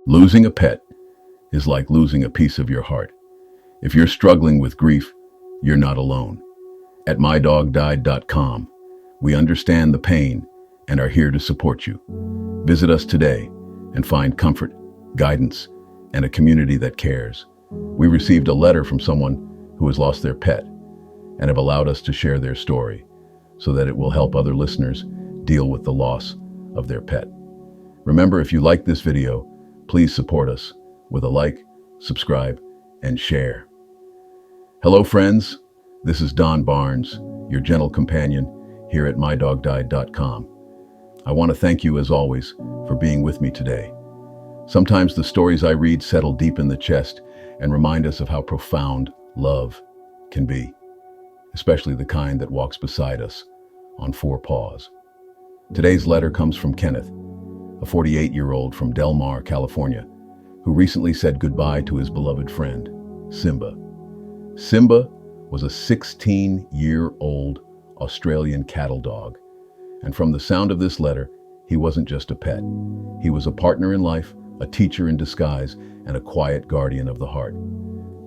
Losing a pet is like losing a piece of your heart. If you're struggling with grief, you're not alone. At mydogdied.com, we understand the pain and are here to support you. Visit us today and find comfort, guidance, and a community that cares. We received a letter from someone who has lost their pet and have allowed us to share their story so that it will help other listeners deal with the loss of their pet. Remember, if you like this video, please support us with a like, subscribe, and share. Hello friends, this is Don Barnes, your gentle companion here at mydogdied.com. I want to thank you as always for being with me today. Sometimes the stories I read settle deep in the chest and remind us of how profound love can be, especially the kind that walks beside us on four paws. Today's letter comes from Kenneth, a 48-year-old from Del Mar, California, who recently said goodbye to his beloved friend, Simba. Simba was a 16-year-old Australian cattle dog, and from the sound of this letter, he wasn't just a pet. He was a partner in life, a teacher in disguise, and a quiet guardian of the heart.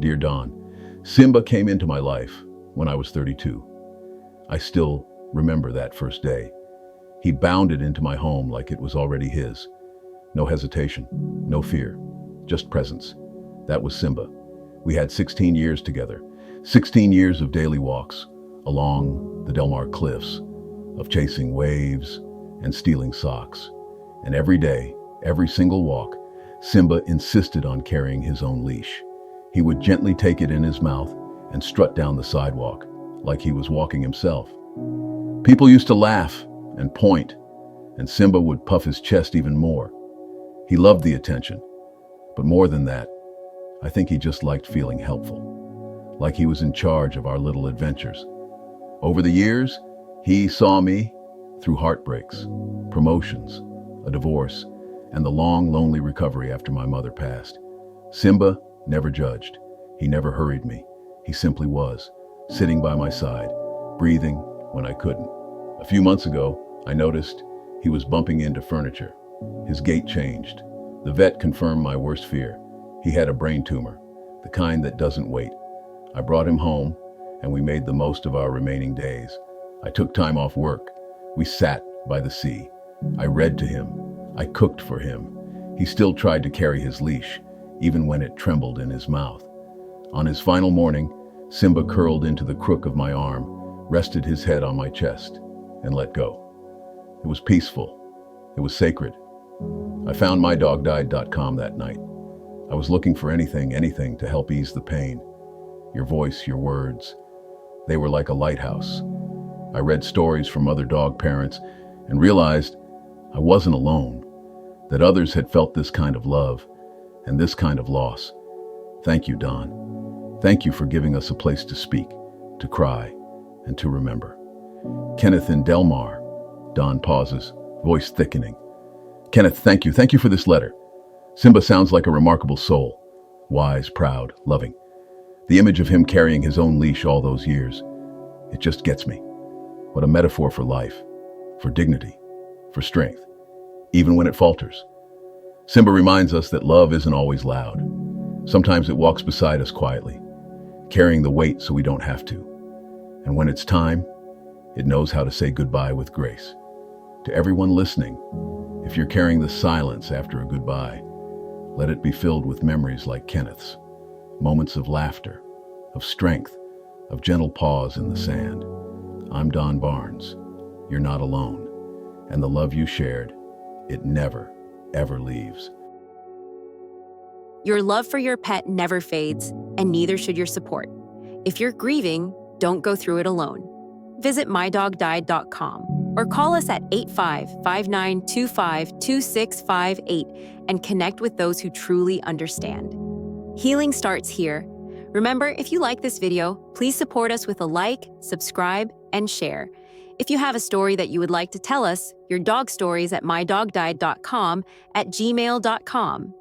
Dear Don, Simba came into my life when I was 32. I still remember that first day. He bounded into my home like it was already his. No hesitation, no fear, just presence. That was Simba. We had 16 years together, 16 years of daily walks along the Del Mar cliffs, of chasing waves and stealing socks. And every day, every single walk, Simba insisted on carrying his own leash. He would gently take it in his mouth and strut down the sidewalk like he was walking himself. People used to laugh and point, and Simba would puff his chest even more. He loved the attention, but more than that, I think he just liked feeling helpful, like he was in charge of our little adventures. Over the years, he saw me through heartbreaks, promotions, a divorce, and the long, lonely recovery after my mother passed. Simba never judged. He never hurried me. He simply was, sitting by my side, breathing when I couldn't. A few months ago, I noticed he was bumping into furniture. His gait changed. The vet confirmed my worst fear. He had a brain tumor, the kind that doesn't wait. I brought him home, and we made the most of our remaining days. I took time off work. We sat by the sea. I read to him. I cooked for him. He still tried to carry his leash, even when it trembled in his mouth. On his final morning, Simba curled into the crook of my arm, rested his head on my chest, and let go. It was peaceful. It was sacred. I found mydogdied.com that night. I was looking for anything to help ease the pain. Your voice, your words, they were like a lighthouse. I read stories from other dog parents and realized I wasn't alone, that others had felt this kind of love and this kind of loss. Thank you, Don. Thank you for giving us a place to speak, to cry, and to remember. Kenneth in Del Mar. Don pauses, voice thickening. Kenneth, thank you. Thank you for this letter. Simba sounds like a remarkable soul, wise, proud, loving. The image of him carrying his own leash all those years, it just gets me. What a metaphor for life, for dignity, for strength, even when it falters. Simba reminds us that love isn't always loud. Sometimes it walks beside us quietly, carrying the weight so we don't have to. And when it's time, it knows how to say goodbye with grace. To everyone listening, if you're carrying the silence after a goodbye, let it be filled with memories like Kenneth's, moments of laughter, of strength, of gentle pause in the sand. I'm Don Barnes. You're not alone. And the love you shared, it never, ever leaves. Your love for your pet never fades, and neither should your support. If you're grieving, don't go through it alone. Visit mydogdied.com or call us at 85-5925-2658 and connect with those who truly understand. Healing starts here. Remember, if you like this video, please support us with a like, subscribe, and share. If you have a story that you would like to tell us, your dog stories at mydogdied.com at gmail.com.